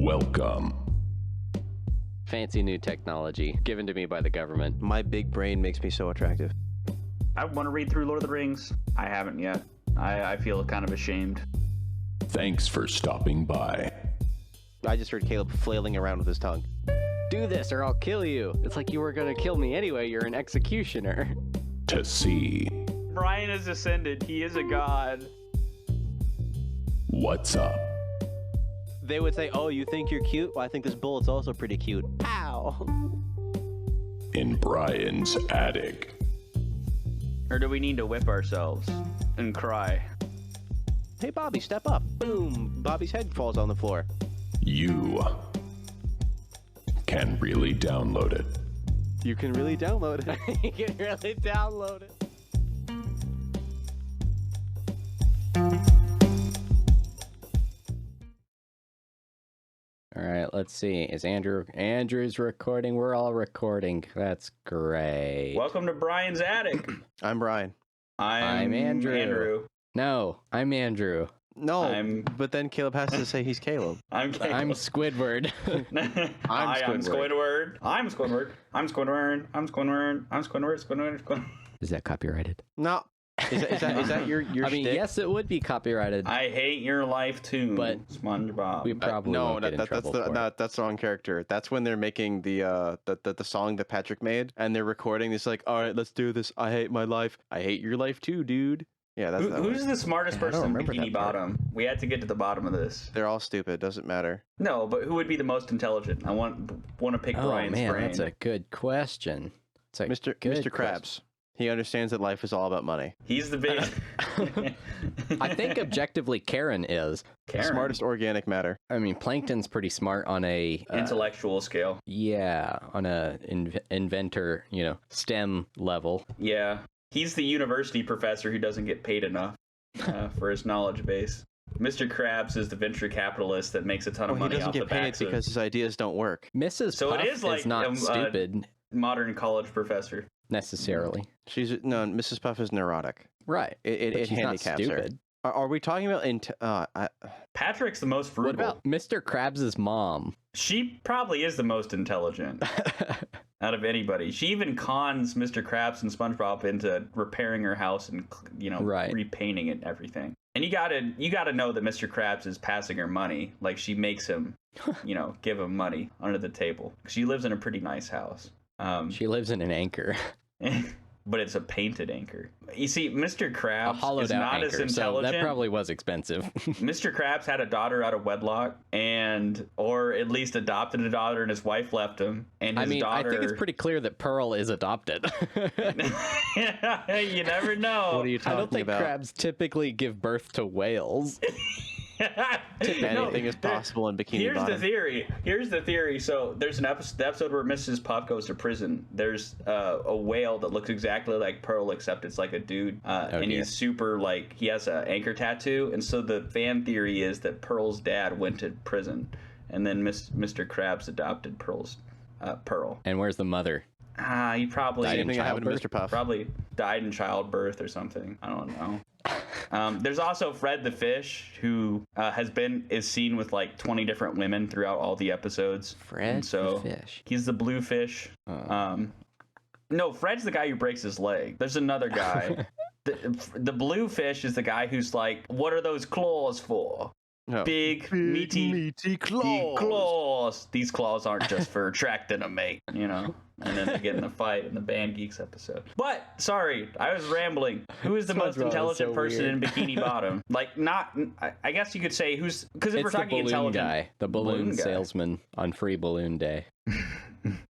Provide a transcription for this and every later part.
Welcome. Fancy new technology given to me by the government. My big brain makes me so attractive. I want to read through Lord of the Rings. I haven't yet. I feel kind of ashamed. Thanks for stopping by. I just heard Caleb flailing around with his tongue. Do this or I'll kill you. It's like you were gonna kill me anyway. You're an executioner. To see Brian has ascended. He is a god. what's up. They would say, oh, you think you're cute? Well, I think this bullet's also pretty cute. Pow! In Brian's attic. Or do we need to whip ourselves and cry? Hey, Bobby, step up. Boom! Bobby's head falls on the floor. You can really download it. You can really download it. You can really download it. All right, let's see. Is Andrew's recording? We're all recording. That's great. Welcome to Brian's attic. I'm Brian. I'm Andrew. No, I'm Andrew. No, but then Caleb has to say he's Caleb. I'm Caleb. I'm Squidward. Hi, I'm Squidward. I'm Squidward. I'm Squidward. I'm Squidward. I'm Squidward. Squidward. Is that copyrighted? No. Is that your I mean, shtick? yes, it would be copyrighted. I hate your life too, But SpongeBob. We probably no, won't get in trouble for it. that's the wrong character. That's when they're making the song that Patrick made, and they're recording. It's like, all right, let's do this. I hate my life. I hate your life too, dude. Yeah, that's who's the smartest I don't person in remember Bikini that part. Bottom? We had to get to the bottom of this. They're all stupid. Doesn't matter. No, but who would be the most intelligent? I want to pick Oh Brian's man, brain. that's a good question. It's a Mr. good Krabs. question. He understands that life is all about money. He's the big. I think objectively Karen is. Karen. Smartest organic matter. I mean, Plankton's pretty smart on a Intellectual scale. yeah, on a inventor, STEM level. Yeah, he's the university professor who doesn't get paid enough for his knowledge base. Mr. Krabs is the venture capitalist that makes a ton of He money doesn't off the get paid backs of because his ideas don't work. Mrs. So it Puff is like, not stupid modern college professor. necessarily. Mrs. Puff is neurotic. Right. It But she's not handicaps her. stupid. Are we talking about Patrick's the most frugal. What about Mr. Krabs' mom? She probably is the most intelligent out of anybody. She even cons Mr. Krabs and SpongeBob into repairing her house and Right. repainting it and everything. And you gotta know that Mr. Krabs is passing her money. Like she makes him, give him money under the table. She lives in a pretty nice house. She lives in an anchor. But it's a painted anchor. You see, Mr. A Krabs hollowed is out not anchor, as so intelligent. that probably was expensive. Mr. Krabs had a daughter out of wedlock, or at least adopted a daughter, and his wife left him. And his daughter. I think it's pretty clear that Pearl is adopted. You never know. what are you I talking don't think about? crabs typically give birth to whales. Anything is possible in Bikini Here's Bottom. the theory. So there's the episode where Mrs. Puff goes to prison. There's a whale that looks exactly like Pearl, except it's like a dude, and dear. he's super he has an anchor tattoo. And so the fan theory is that Pearl's dad went to prison, and then Mr. Krabs adopted Pearl. And where's the mother? He probably Died in Same thing that happened to childbirth? Mr. Puff. probably died in childbirth or something. I don't know. There's also Fred the fish, who is seen with like 20 different women throughout all the episodes. Fred And so the fish. He's the blue fish. No, Fred's the guy who breaks his leg. There's another guy. The blue fish is the guy who's like, what are those claws for? Oh. Big meaty claws. These claws aren't just for attracting a mate, And then they get in a fight in the Band Geeks episode. But, sorry, I was rambling. Who is the most SpongeBob is intelligent so person weird. in Bikini Bottom? I guess you could say because if we're It's the talking balloon intelligent. guy, the balloon guy. salesman on Free Balloon Day.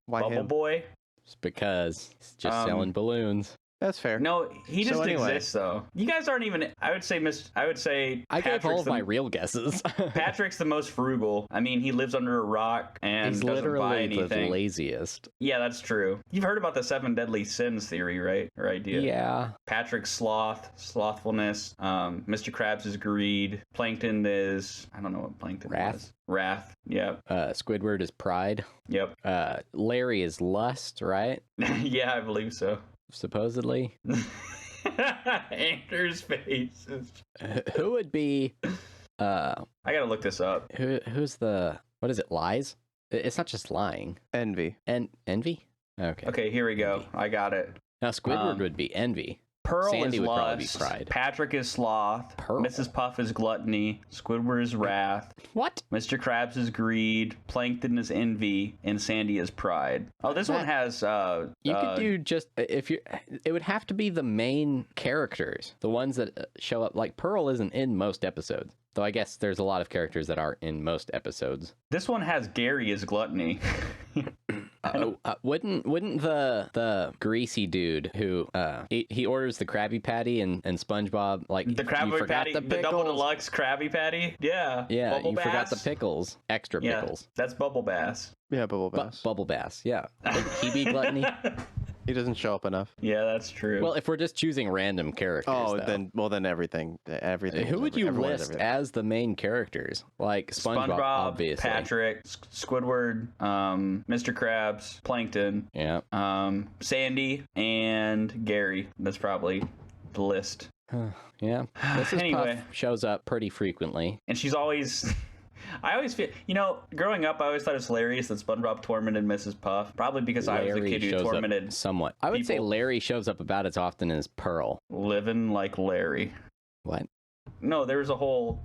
Why Bubble him? Boy? It's because he's just selling balloons. That's fair. No, he just anyway. exists though. You guys aren't even. I would say I gave all of the, my real guesses. Patrick's the most frugal. I mean, he lives under a rock and He's doesn't buy literally the anything. laziest. Yeah, that's true. You've heard about the 7 deadly sins theory, right? Or idea? Yeah. Patrick's slothfulness. Mr. Krabs is greed. Plankton is, I don't know what Plankton Wrath. is. Wrath. Yep. Squidward is pride. Yep. Larry is lust, right? Yeah, I believe so. Supposedly. Andrew's face is... Who would be I gotta look this up. who's the What is it? Lies? It's not just lying. Envy. And envy? Okay. Okay, here we go. I got it. Now Squidward would be envy. Pearl Sandy is would probably be lust. pride. Patrick is sloth. Pearl. Mrs. Puff is gluttony. Squidward is wrath. What? Mr. Krabs is greed. Plankton is envy. And Sandy is pride. Oh, this one has. You could do just if you. It would have to be the main characters, the ones that show up. Like Pearl isn't in most episodes, though. I guess there's a lot of characters that are in most episodes. This one has Gary as gluttony. Wouldn't the greasy dude who he orders the Krabby Patty and SpongeBob like The Krabby Patty, the double deluxe Krabby Patty? Yeah. Yeah, Bubble you Bass? forgot the pickles. Extra Yeah, pickles. that's Bubble Bass. Yeah, Bubble Bass. Bubble Bass, yeah. Would he be gluttony? He doesn't show up enough. Yeah, that's true. Well, if we're just choosing random characters, Oh, though, then everything. who would you everyone is list everything. as the main characters? Like SpongeBob, obviously. Patrick, Squidward, Mr. Krabs, Plankton, Yeah. Sandy, and Gary. That's probably the list. Yeah. Mrs. Anyway. Puff shows up pretty frequently. And she's always... I always feel, growing up, I always thought it was hilarious that SpongeBob tormented Mrs. Puff. Probably because I was the kid who shows up tormented somewhat. I would say people. Larry shows up about as often as Pearl. Living like Larry. What? No, there was a whole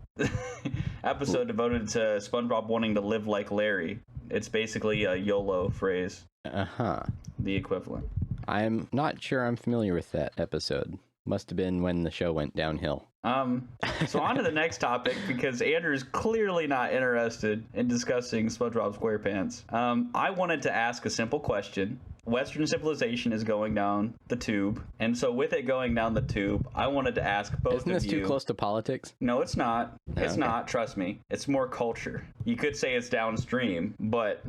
episode devoted to SpongeBob wanting to live like Larry. It's basically a YOLO phrase, Uh-huh. the equivalent. I'm not sure I'm familiar with that episode. Must have been when the show went downhill. So on to the next topic, because Andrew's clearly not interested in discussing SpongeBob SquarePants. I wanted to ask a simple question. Western civilization is going down the tube, and so with it going down the tube, I wanted to ask both Isn't of this you. too close to politics? No, it's not. It's okay. not, trust me. It's more culture. You could say it's downstream, but,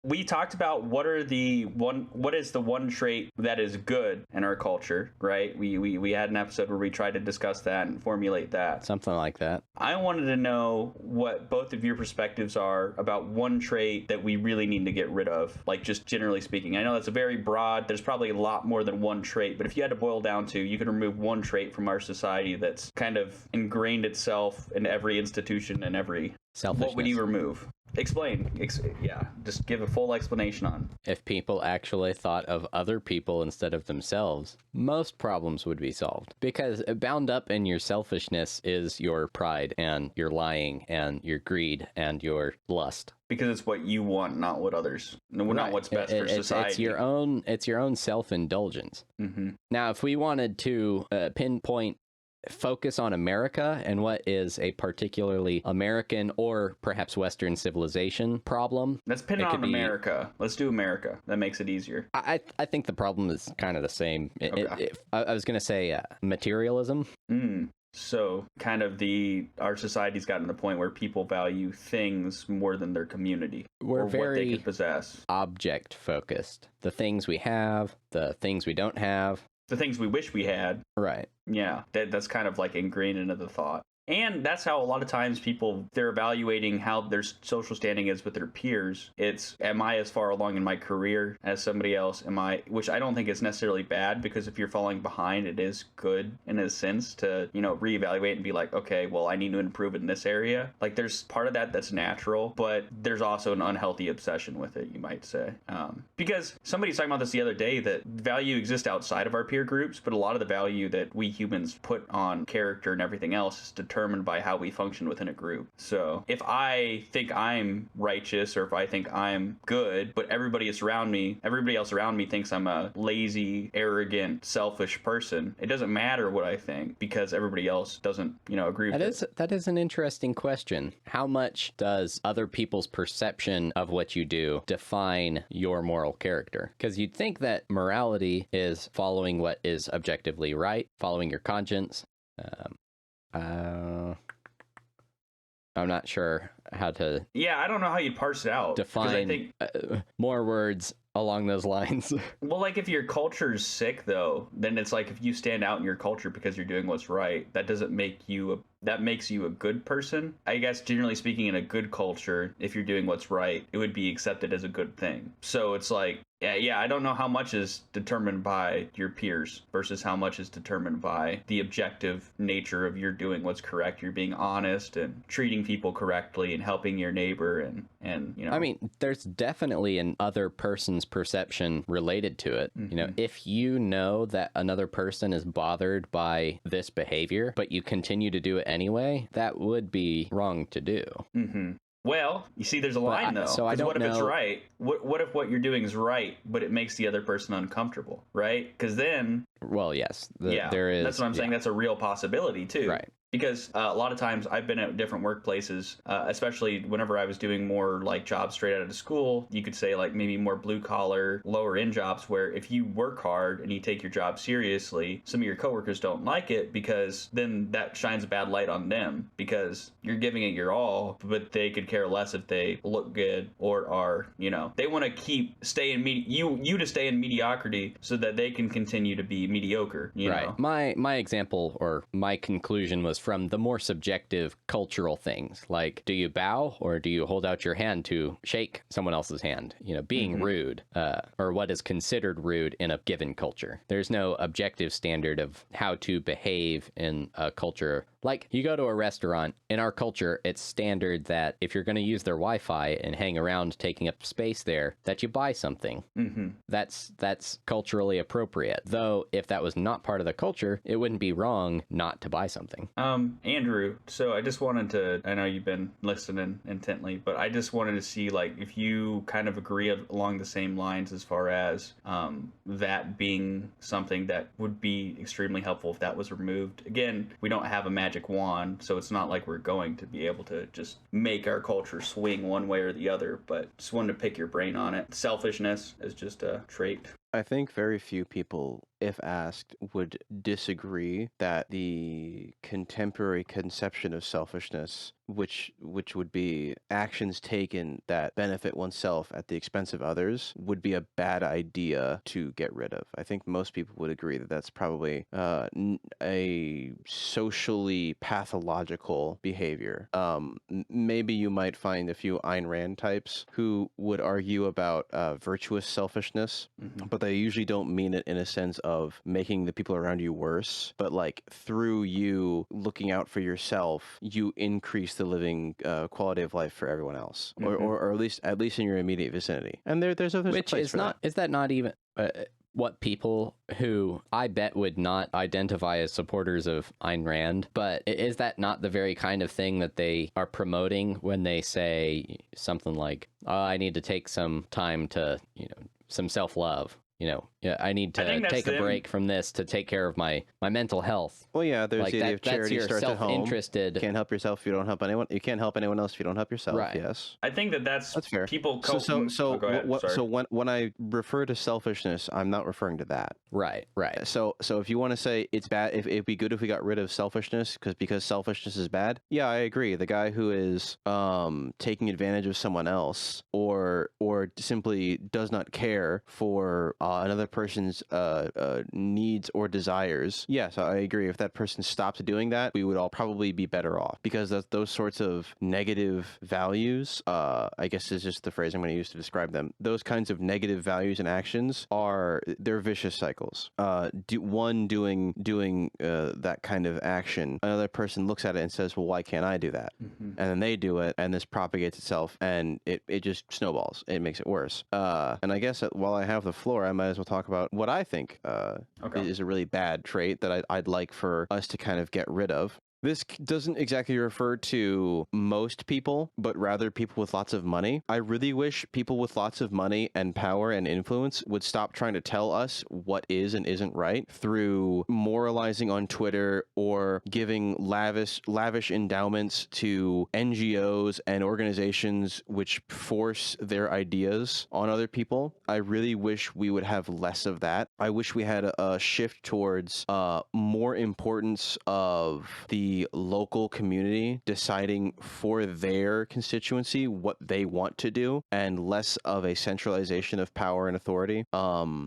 we talked about what is the one trait that is good in our culture, right? We had an episode where we tried to discuss that and formulate that. Something like that. I wanted to know what both of your perspectives are about one trait that we really need to get rid of, like just generally speaking. I know that's a very broad, there's probably a lot more than one trait, but if you had to boil down to, you could remove one trait from our society that's kind of ingrained itself in every institution and every... Selfishness. What would you remove? Explain. Just give a full explanation on. If people actually thought of other people instead of themselves, most problems would be solved. Because bound up in your selfishness is your pride and your lying and your greed and your lust. Because it's what you want, not what others. No, not what's best for society. It's your own self-indulgence. Mm-hmm. Now, if we wanted to pinpoint focus on America and what is a particularly American or perhaps Western civilization problem. Let's pin it on America. Let's do America. That makes it easier. I think the problem is kind of the same. Okay. I was going to say materialism. So kind of our society's gotten to the point where people value things more than their community. We're or very what they could possess. Object focused. The things we have, the things we don't have. The things we wish we had. Right. Yeah, that's kind of like ingrained into the thought. And that's how a lot of times they're evaluating how their social standing is with their peers. It's, am I as far along in my career as somebody else? Which I don't think is necessarily bad, because if you're falling behind, it is good in a sense to, reevaluate and be like, okay, well, I need to improve in this area. Like there's part of that that's natural, but there's also an unhealthy obsession with it, you might say. Because somebody's talking about this the other day, that value exists outside of our peer groups, but a lot of the value that we humans put on character and everything else is determined by how we function within a group. So if I think I'm righteous, or if I think I'm good, but everybody else around me thinks I'm a lazy, arrogant, selfish person, it doesn't matter what I think, because everybody else doesn't, agree with it. That is an interesting question. How much does other people's perception of what you do define your moral character? Because you'd think that morality is following what is objectively right, following your conscience. I'm not sure how to. Yeah, I don't know how you'd parse it out. Define I think, more words along those lines. Well, like if your culture's sick, though, then it's like if you stand out in your culture because you're doing what's right, that doesn't make you that makes you a good person. I guess generally speaking, in a good culture, if you're doing what's right, it would be accepted as a good thing. So it's like, Yeah, I don't know how much is determined by your peers versus how much is determined by the objective nature of you're doing what's correct. You're being honest and treating people correctly and helping your neighbor and you know. I mean, there's definitely an other person's perception related to it. You know, if you know that another person is bothered by this behavior, but you continue to do it anyway, that would be wrong to do. Well, you see, there's a line though. So I 'Cause don't what if it's know- right? What if what you're doing is right, but it makes the other person uncomfortable, right? Because then, Well, yes, yeah, there is. that's what I'm saying. That's a real possibility too. Right. Because a lot of times I've been at different workplaces, especially whenever I was doing more like jobs straight out of school, you could say like maybe more blue collar, lower end jobs where if you work hard and you take your job seriously, some of your coworkers don't like it because then that shines a bad light on them because you're giving it your all, but they could care less if they look good or are, you know, they want to stay in you to stay in mediocrity so that they can continue to be mediocre, you know? My example or my conclusion was from the more subjective cultural things, like do you bow or do you hold out your hand to shake someone else's hand? You know, being rude, or what is considered rude in a given culture. There's no objective standard of how to behave in a culture. Like you go to a restaurant, in our culture, it's standard that if you're going to use their Wi-Fi and hang around taking up space there, that you buy something. That's culturally appropriate. Though if that was not part of the culture, it wouldn't be wrong not to buy something. Andrew, so I just wanted to, I know you've been listening intently, but I just wanted to see like if you kind of agree along the same lines as far as that being something that would be extremely helpful if that was removed. Again, we don't have a magic wand, so it's not like we're going to be able to just make our culture swing one way or the other, but just wanted to pick your brain on it. Selfishness is just a trait. I think very few people, if asked, would disagree that the contemporary conception of selfishness, which would be actions taken that benefit oneself at the expense of others, would be a bad idea to get rid of. I think most people would agree that that's probably a socially pathological behavior. Maybe you might find a few Ayn Rand types who would argue about virtuous selfishness, but they usually don't mean it in a sense of making the people around you worse, but like through you looking out for yourself, you increase the living quality of life for everyone else, or at least in your immediate vicinity. And there's a Which place is for not that. is that not even what people who I bet would not identify as supporters of Ayn Rand, but is that not the very kind of thing that they are promoting when they say something like, oh, I need to take some time to, you know, some self-love? You know, yeah, I need to take a break from this to take care of my mental health. Well, yeah, there's like the idea of charity your starts at home. self-interested. You can't help yourself if you don't help anyone. You can't help anyone else if you don't help yourself. Right. Yes, I think that's fair. People So go ahead. so when I refer to selfishness, I'm not referring to that. Right. So if you want to say it's bad, if it'd be good if we got rid of selfishness because selfishness is bad. Yeah, I agree. The guy who is taking advantage of someone else or simply does not care for another person's needs or desires. Yes, I agree. If that person stops doing that, we would all probably be better off because those sorts of negative values, I guess is just the phrase I'm going to use to describe them. Those kinds of negative values and actions they're vicious cycles. Doing that kind of action, another person looks at it and says, well, why can't I do that? And then they do it, and this propagates itself, and it just snowballs. It makes it worse. And I guess while I have the floor, I might as well talk about what I think is a really bad trait that I'd like for us to kind of get rid of. This doesn't exactly refer to most people, but rather people with lots of money. I really wish people with lots of money and power and influence would stop trying to tell us what is and isn't right through moralizing on Twitter or giving lavish endowments to NGOs and organizations which force their ideas on other people. I really wish we would have less of that. I wish we had a shift towards more importance of the the local community deciding for their constituency what they want to do, and less of a centralization of power and authority.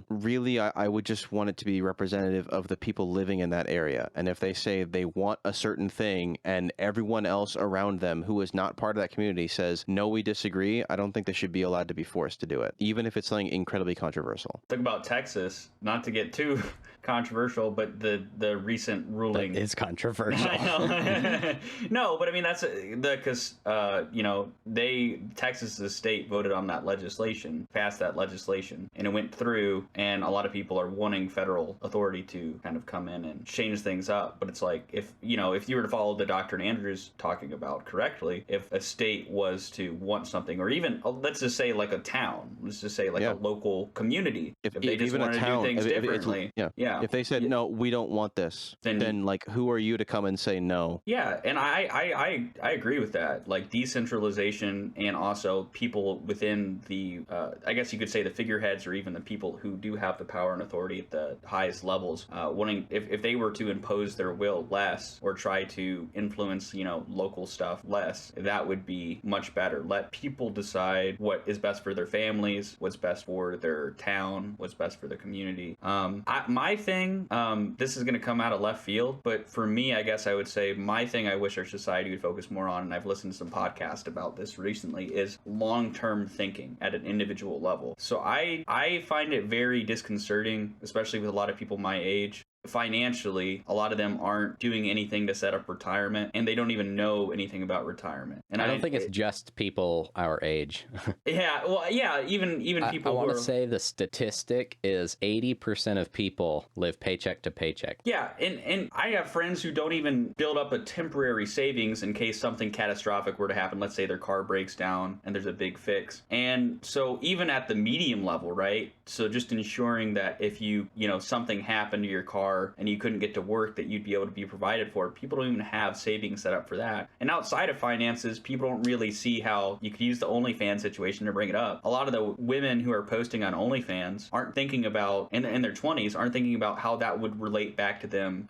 Really, I would just want it to be representative of the people living in that area. And if they say they want a certain thing and everyone else around them who is not part of that community says, no, we disagree, I don't think they should be allowed to be forced to do it, even if it's something incredibly controversial. Think about Texas, not to get too controversial, but the recent ruling is controversial. I know. No, but I mean, that's because Texas, the state, voted on that legislation, passed that legislation, and it went through, and a lot of people are wanting federal authority to kind of come in and change things up. But it's like, if you were to follow the doctrine Andrew's talking about correctly, if a state was to want something, or even let's just say like a town, let's just say like a local community, if they just wanted to do things differently, if they said no, we don't want this, then like, who are you to come and say no? Yeah, and I agree with that. Like decentralization, and also people within the I guess you could say the figureheads, or even the people who do have the power and authority at the highest levels, wanting, if they were to impose their will less, or try to influence local stuff less, that would be much better. Let people decide what is best for their families, what's best for their town, what's best for the community. My thing, this is going to come out of left field, but for me, I guess I would say my thing I wish our society would focus more on, and I've listened to some podcasts about this recently, is long-term thinking at an individual level. So I find it very disconcerting, especially with a lot of people my age. Financially, a lot of them aren't doing anything to set up retirement, and they don't even know anything about retirement. And I don't think it's just people our age. Even people. I want to say the statistic is 80% of people live paycheck to paycheck. Yeah, and I have friends who don't even build up a temporary savings in case something catastrophic were to happen. Let's say their car breaks down and there's a big fix. And so even at the medium level, right? So just ensuring that if something happened to your car and you couldn't get to work, that you'd be able to be provided for. People don't even have savings set up for that. And outside of finances, people don't really see how you could use the OnlyFans situation to bring it up. A lot of the women who are posting on OnlyFans aren't thinking about, in their 20s, aren't thinking about how that would relate back to them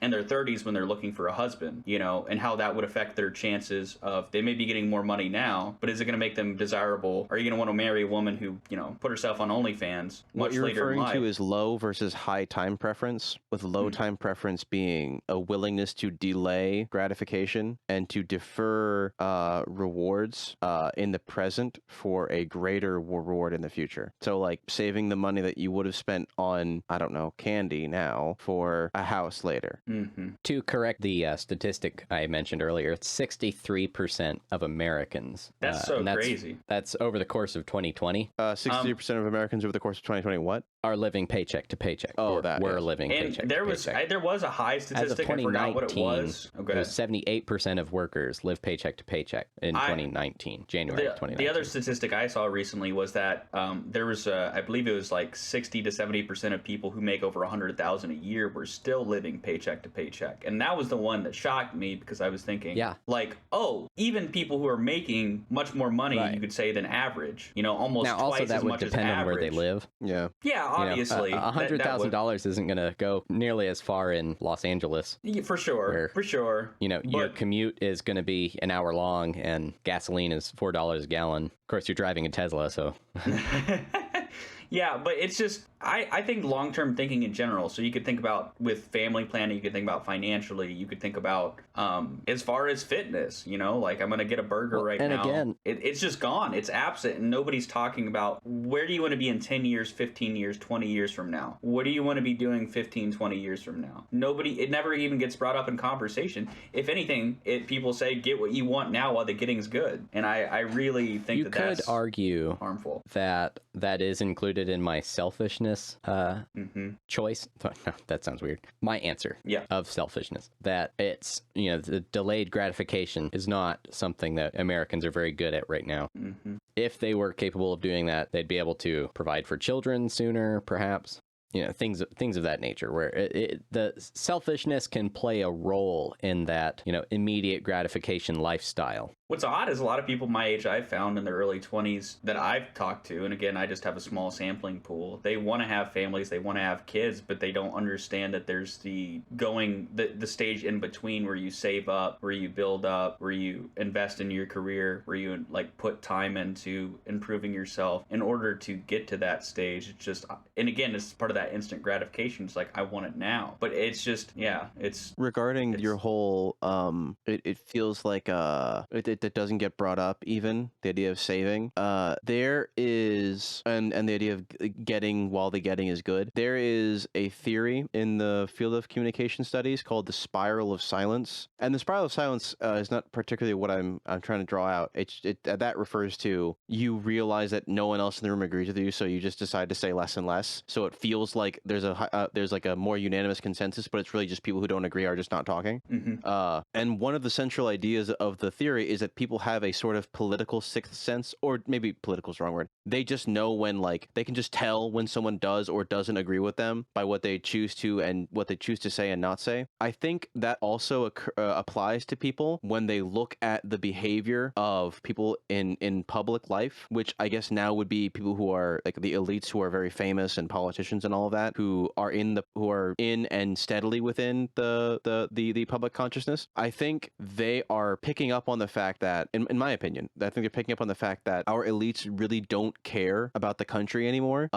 in their 30s when they're looking for a husband, and how that would affect their chances of, they may be getting more money now, but is it going to make them desirable? Are you going to want to marry a woman who, put herself on OnlyFans much later in life? What you're referring to is low versus high time preference, with low time preference being a willingness to delay gratification and to defer rewards in the present for a greater reward in the future. So like saving the money that you would have spent on, I don't know, candy now for a house later. Mm-hmm. To correct the statistic I mentioned earlier, it's 63% of Americans. That's crazy. That's over the course of 2020. 63% of Americans over the course of 2020, what? Are living paycheck to paycheck. We're living paycheck to paycheck. There was a high statistic. I forgot what it was. Okay. It was 78% of workers live paycheck to paycheck in 2019, January 2019. The other statistic I saw recently was that there was, I believe it was like 60 to 70% of people who make over $100,000 a year were still living paycheck to paycheck. And that was the one that shocked me, because I was thinking, even people who are making much more money, you could say, than average, almost now, twice also, that as would much as depend on average. where they live. Yeah. Yeah, obviously. $100,000 isn't going to go nearly as far in Los Angeles. Yeah, for sure. Your commute is going to be an hour long, and gasoline is $4 a gallon. Of course, you're driving a Tesla, so... Yeah, but it's just, I think long-term thinking in general. So you could think about with family planning, you could think about financially, you could think about as far as fitness, like I'm going to get a burger now. Again, it's just gone. It's absent, and nobody's talking about where do you want to be in 10 years, 15 years, 20 years from now? What do you want to be doing 15, 20 years from now? It never even gets brought up in conversation. If anything, people say get what you want now while the getting's good. And I really think that's could argue harmful. That is included in my selfishness choice. That sounds weird. My answer of selfishness, that it's, the delayed gratification is not something that Americans are very good at right now. If they were capable of doing that, they'd be able to provide for children sooner, perhaps. things of that nature, where the selfishness can play a role in that, immediate gratification lifestyle. What's odd is a lot of people my age I've found in their early 20s that I've talked to, and again, I just have a small sampling pool, they want to have families, they want to have kids, but they don't understand that there's the stage in between where you save up, where you build up, where you invest in your career, where you put time into improving yourself in order to get to that stage. It's just, and again, it's part of that instant gratification. It's like, I want it now. But it's just, it's... Regarding your whole, it feels like that doesn't get brought up, even the idea of saving. There is, and the idea of getting while the getting is good. There is a theory in the field of communication studies called the spiral of silence, and the spiral of silence is not particularly what I'm trying to draw out. That refers to you realize that no one else in the room agrees with you, so you just decide to say less and less. So it feels like there's a more unanimous consensus, but it's really just people who don't agree are just not talking. Mm-hmm. And one of the central ideas of the theory is that people have a sort of political sixth sense, or maybe political is the wrong word. They just know when, they can just tell when someone does or doesn't agree with them by what they choose to and what they choose to say and not say. I think that also applies to people when they look at the behavior of people in public life, which I guess now would be people who are the elites, who are very famous, and politicians and all of that, who are in and steadily within the public consciousness. I think they are picking up on the fact that, in my opinion, I think they're picking up on the fact that our elites really don't care about the country anymore,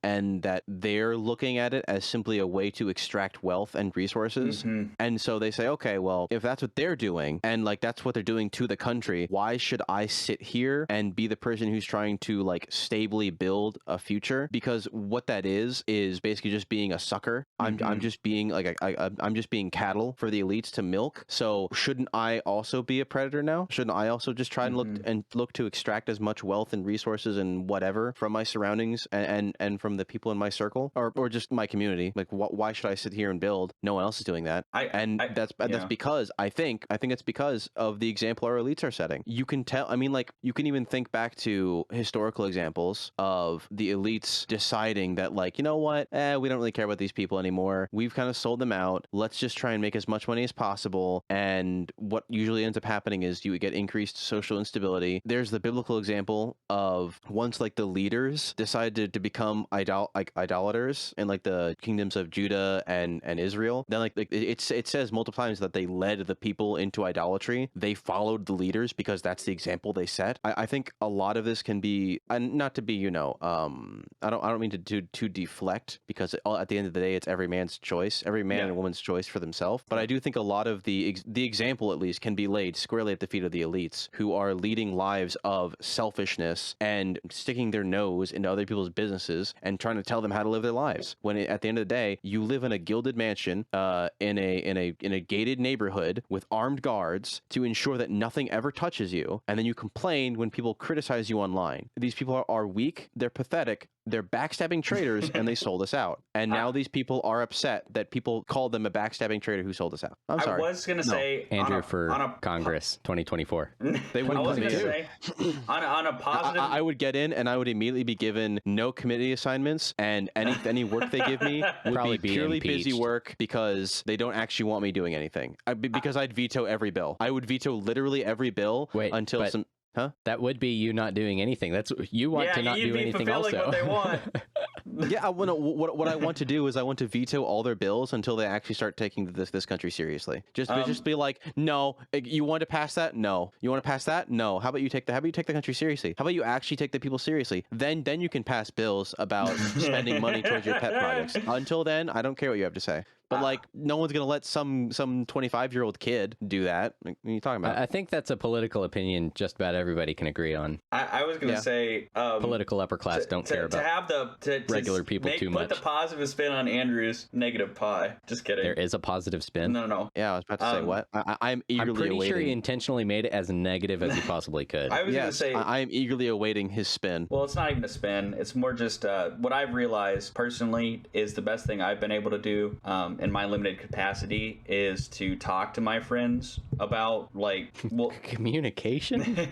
and that they're looking at it as simply a way to extract wealth and resources. Mm-hmm. And so they say, okay, well, if that's what they're doing, and that's what they're doing to the country, why should I sit here and be the person who's trying to stably build a future? Because what that is basically just being a sucker. Mm-hmm. I'm just being I'm just being cattle for the elites to milk. So shouldn't I also be a predator now? Shouldn't I also just try and look to extract as much wealth and resources and whatever from my surroundings and from the people in my circle, or just my community? Why should I sit here and build? No one else is doing that. That's because I think it's because of the example our elites are setting. You can tell. I mean, you can even think back to historical examples of the elites deciding that, you know what, we don't really care about these people anymore. We've kind of sold them out. Let's just try and make as much money as possible. And what usually ends up happening is you get increased social instability. There's the biblical example of once the leaders decided to become idolaters in the kingdoms of Judah and Israel. Then it says multiple times that they led the people into idolatry. They followed the leaders because that's the example they set. I think a lot of this can be, and not to be, I don't mean to deflect, because at the end of the day, it's every man's choice, every man and woman's choice for themselves. But I do think a lot of the example, at least, can be laid squarely at the feet of the elites, who are leading lives of selfishness and sticking their nose into other people's businesses and trying to tell them how to live their lives. When at the end of the day, you live in a gilded mansion, in a gated neighborhood with armed guards to ensure that nothing ever touches you, and then you complain when people criticize you online. These people are weak, they're pathetic, they're backstabbing traitors, and they sold us out. And now these people are upset that people called them a backstabbing traitor who sold us out. I'm sorry. I was going to say... Andrew for Congress 2024. They wouldn't I was let me going to do. say, on a positive... I would get in and I would immediately be given no committee assignments, and any work they give me would Probably be be purely impeached. busy work, because they don't actually want me doing anything. Because I'd veto every bill. I would veto literally every bill until some... Huh? That would be you not doing anything. That's you want to not do anything also. What they want. Yeah, what I want to do is I want to veto all their bills until they actually start taking this country seriously. Just be like, no, you want to pass that? No. You want to pass that? No. How about you take the country seriously? How about you actually take the people seriously? Then you can pass bills about spending money towards your pet projects. Until then, I don't care what you have to say. But no one's gonna let some 25-year-old kid do that. What are you talking about? I think that's a political opinion just about everybody can agree on. I was gonna say political upper class don't care about to have the regular people too much. Put the positive spin on Andrew's negative pi. Just kidding. There is a positive spin. No. Yeah, I was about to say what? I'm eagerly pretty awaiting. sure he intentionally made it as negative as he possibly could. I was gonna say I am eagerly awaiting his spin. Well, it's not even a spin. It's more just what I've realized personally is the best thing I've been able to do in my limited capacity is to talk to my friends about communication.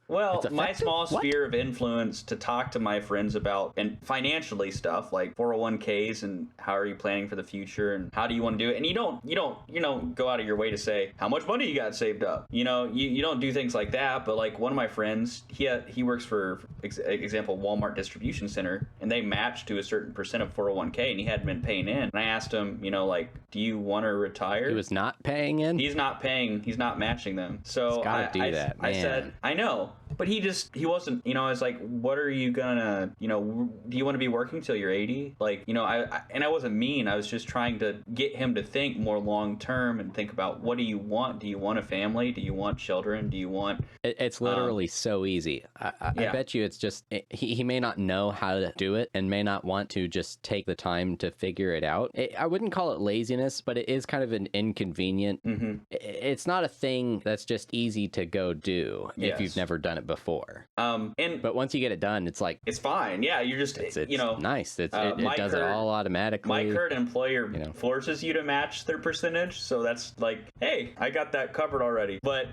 Well, It's my effective? small What? sphere of influence to talk to my friends about and financially stuff like 401ks and how are you planning for the future and how do you want to do it. And you don't go out of your way to say how much money you got saved up. You don't do things like that. But like one of my friends, he works for example Walmart distribution center, and they match to a certain percent of 401k, and he hadn't been paying in. And I asked him, like, do you want to retire? He was not paying in? He's not paying. He's not matching them. So He's gotta do that, I said, man. I know. But he wasn't, I was like, what are you gonna, do you want to be working till you're 80? Like, I wasn't mean. I was just trying to get him to think more long term and think about what do you want? Do you want a family? Do you want children? Do you want... It's literally so easy. I bet you it's just, he may not know how to do it and may not want to just take the time to figure it out. I wouldn't call it laziness, but it is kind of an inconvenient. It's not a thing that's just easy to go do if you've never done it before. But once you get it done, it's like, it's fine. Yeah, you're just, it's nice. It does it all automatically. My current employer forces you to match their percentage, so that's like, hey, I got that covered already. But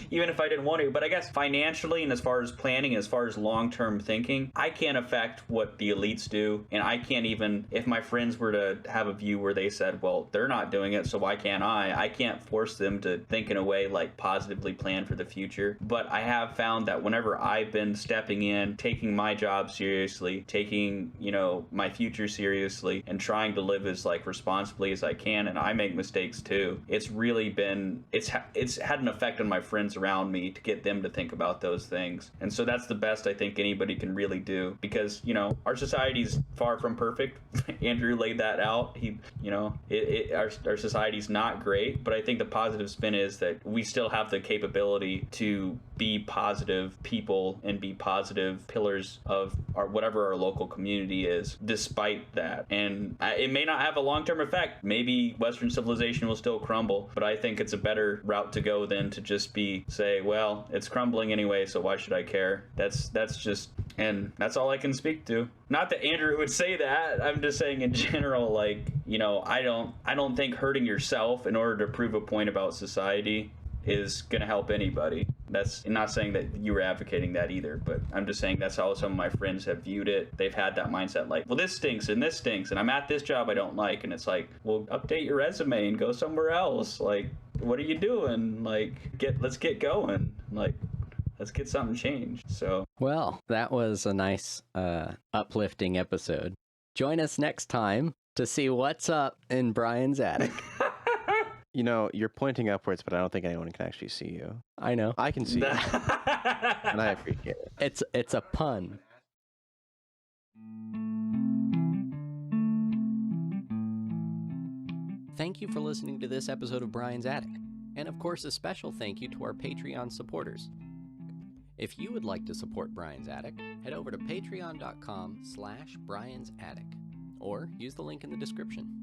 even if I didn't want to, but I guess financially and as far as planning, as far as long-term thinking, I can't affect what the elites do, and I can't even, if my friends were to have a view where they said, well, they're not doing it, so why can't I can't force them to think in a way like positively plan for the future. But I have found that whenever I've been stepping in, taking my job seriously, taking, my future seriously, and trying to live as like responsibly as I can, and I make mistakes too, it's really been, it's had an effect on my friends around me to get them to think about those things. And so that's the best I think anybody can really do, because, our society's far from perfect. Andrew laid that out. Our society's not great, but I think the positive spin is that we still have the capability to be positive people and be positive pillars of whatever our local community is, despite that. And it may not have a long-term effect. Maybe Western civilization will still crumble, but I think it's a better route to go than to just say, well, it's crumbling anyway, so why should I care? That's just, and that's all I can speak to. Not that Andrew would say that. I'm just saying in general, like, I don't think hurting yourself in order to prove a point about society is going to help anybody. That's not saying that you were advocating that either, but I'm just saying that's how some of my friends have viewed it. They've had that mindset like, well, this stinks and this stinks and I'm at this job I don't like. And it's like, well, update your resume and go somewhere else. Like, what are you doing? Like, let's get going. Like, let's get something changed. So, well, that was a nice, uplifting episode. Join us next time to see what's up in Brian's attic. You're pointing upwards, but I don't think anyone can actually see you. I know. I can see you, and I appreciate it. It's a pun. Thank you for listening to this episode of Brian's Attic. And of course, a special thank you to our Patreon supporters. If you would like to support Brian's Attic, head over to patreon.com/Brian's Attic, or use the link in the description.